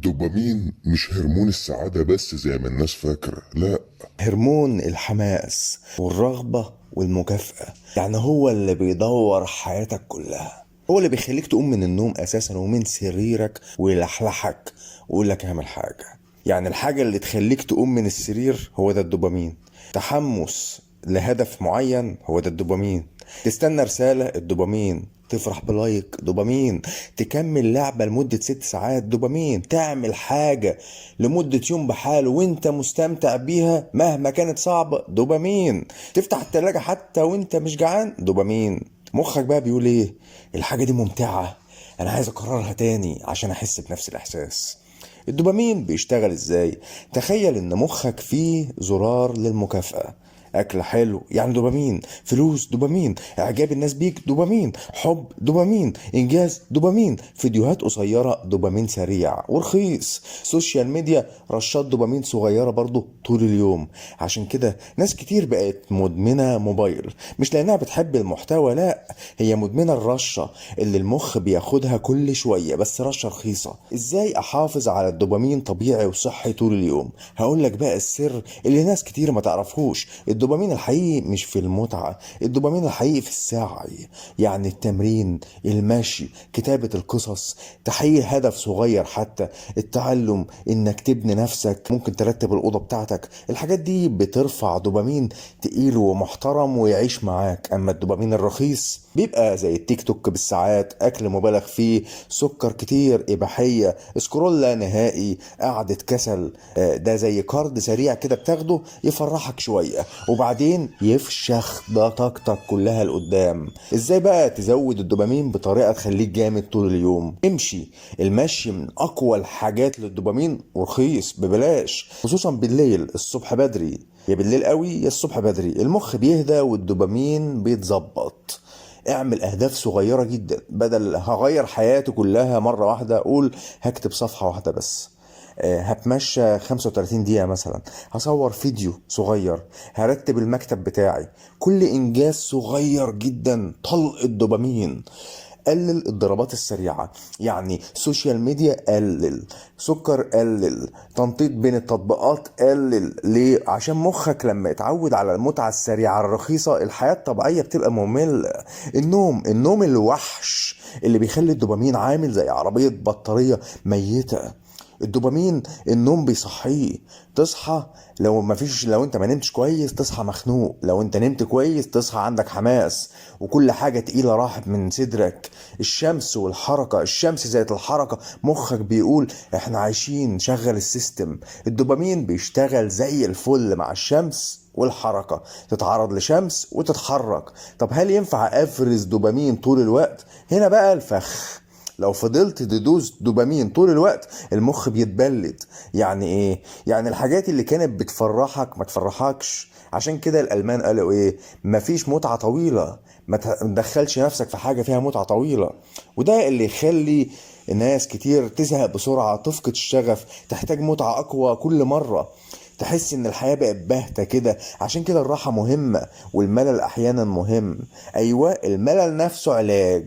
الدوبامين مش هرمون السعادة بس زي ما الناس فاكرة، لا. هرمون الحماس والرغبة والمكافأة، يعني هو اللي بيدور حياتك كلها، هو اللي بيخليك تقوم من النوم أساسا ومن سريرك ويلحلحك ويقول لك اعمل حاجة. يعني الحاجة اللي تخليك تقوم من السرير هو ده الدوبامين. تحمس لهدف معين هو ده الدوبامين. تستنى رسالة الدوبامين. تفرح بلايك دوبامين. تكمل لعبة لمدة 6 ساعات دوبامين. تعمل حاجة لمدة يوم بحاله وانت مستمتع بيها مهما كانت صعبة دوبامين. تفتح التلاجة حتى وانت مش جعان دوبامين. مخك بقى بيقول ايه؟ الحاجة دي ممتعة، انا عايز اكررها تاني عشان احس بنفس الاحساس. الدوبامين بيشتغل ازاي؟ تخيل ان مخك فيه زرار للمكافأة. اكل حلو يعني دوبامين، فلوس دوبامين، اعجاب الناس بيك دوبامين، حب دوبامين، انجاز دوبامين، فيديوهات قصيرة دوبامين سريع ورخيص، سوشيال ميديا رشات دوبامين صغيرة برضو طول اليوم. عشان كده ناس كتير بقت مدمنة موبايل، مش لانها بتحب المحتوى، لا، هي مدمنة الرشة اللي المخ بياخدها كل شوية، بس رشة رخيصة. ازاي احافظ على الدوبامين طبيعي وصحي طول اليوم؟ هقول لك بقى السر اللي ناس كتير ما تعرفهوش. الدوبامين الحقيقي مش في المتعة، الدوبامين الحقيقي في السعي. يعني التمرين، المشي، كتابة القصص، تحقيق هدف صغير، حتى التعلم، انك تبني نفسك، ممكن ترتب الأوضة بتاعتك. الحاجات دي بترفع دوبامين تقيل ومحترم ويعيش معاك. اما الدوبامين الرخيص بيبقى زي التيك توك بالساعات، اكل مبالغ فيه، سكر كتير، اباحية، سكرول لا نهائي، قعدة كسل. ده زي كارد سريع كده بتاخده يفرحك شوية وبعدين يفشخ ده طاقتك كلها لقدام. ازاي بقى تزود الدوبامين بطريقة تخليك جامد طول اليوم؟ امشي. المشي من اقوى الحاجات للدوبامين ورخيص ببلاش، خصوصا بالليل، الصبح بدري، يا بالليل قوي يا الصبح بدري. المخ بيهدى والدوبامين بيتظبط. اعمل اهداف صغيرة جدا، بدل هغير حياتي كلها مرة واحدة قول هكتب صفحة واحدة بس، هتمشى 35 دقيقة مثلا، هصور فيديو صغير، هرتب المكتب بتاعي. كل انجاز صغير جدا طلق الدوبامين. قلل الضربات السريعة، يعني سوشيال ميديا قلل، سكر قلل، تنطيط بين التطبيقات قلل. ليه؟ عشان مخك لما يتعود على المتعة السريعة الرخيصة الحياة الطبيعية بتبقى مملة. النوم الوحش اللي بيخلي الدوبامين عامل زي عربية بطارية ميتة. الدوبامين النوم بيصحيه، تصحى لو انت ما نمتش كويس تصحى مخنوق، لو انت نمت كويس تصحى عندك حماس وكل حاجة تقيلة راحت من صدرك. الشمس والحركة، الشمس ذات الحركة، مخك بيقول احنا عايشين، شغل السيستم. الدوبامين بيشتغل زي الفل مع الشمس والحركة، تتعرض لشمس وتتحرك. طب هل ينفع افرز دوبامين طول الوقت؟ هنا بقى الفخ. لو فضلت تدوز دوبامين طول الوقت المخ بيتبلد. يعني ايه؟ يعني الحاجات اللي كانت بتفرحك ما تفرحكش. عشان كده الالمان قالوا ايه؟ مفيش متعة طويلة. ما تدخلش نفسك في حاجة فيها متعة طويلة. وده اللي يخلي ناس كتير تزهق بسرعة، تفقد الشغف، تحتاج متعة اقوى كل مرة، تحس ان الحياة بقت باهتة كده. عشان كده الراحة مهمة والملل احيانا مهم. ايوه، الملل نفسه علاج،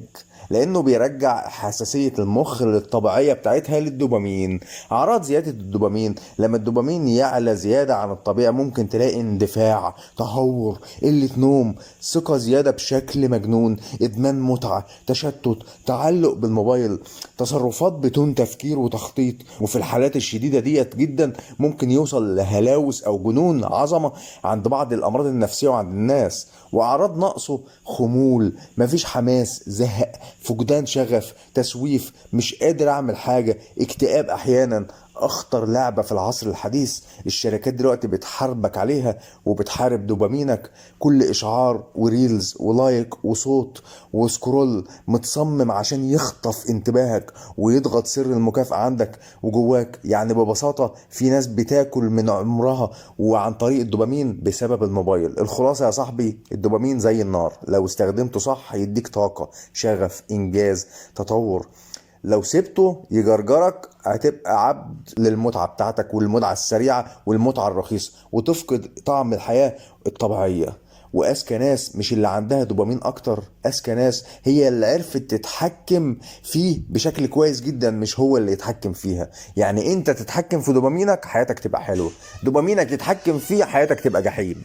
لانه بيرجع حساسية المخ للطبيعية بتاعتها للدوبامين. اعراض زيادة الدوبامين: لما الدوبامين يعلى زيادة عن الطبيعة ممكن تلاقي اندفاع، تهور، قلة نوم، ثقة زيادة بشكل مجنون، ادمان متعة، تشتت، تعلق بالموبايل، تصرفات بدون تفكير وتخطيط. وفي الحالات الشديدة ديت جدا ممكن يوصل لهلاوس او جنون عظمة عند بعض الامراض النفسية وعند الناس. واعراض نقصه: خمول، مفيش حماس، زهق، فقدان شغف، تسويف، مش قادر اعمل حاجة، اكتئاب احيانا. اخطر لعبة في العصر الحديث الشركات دلوقتي بتحاربك عليها وبتحارب دوبامينك. كل اشعار وريلز ولايك وصوت وسكرول متصمم عشان يخطف انتباهك ويضغط سر المكافأة عندك وجواك. يعني ببساطة في ناس بتاكل من عمرها وعن طريق الدوبامين بسبب الموبايل. الخلاصة يا صاحبي: الدوبامين زي النار، لو استخدمته صح يديك طاقة، شغف، انجاز، تطور. لو سبته يجرجرك هتبقى عبد للمتعة بتاعتك والمتعة السريعة والمتعة الرخيصة وتفقد طعم الحياة الطبيعية. واذكى ناس مش اللي عندها دوبامين اكتر، اذكى ناس هي اللي عرفت تتحكم فيه بشكل كويس جدا، مش هو اللي يتحكم فيها. يعني انت تتحكم في دوبامينك حياتك تبقى حلوه، دوبامينك يتحكم فيه حياتك تبقى جحيم.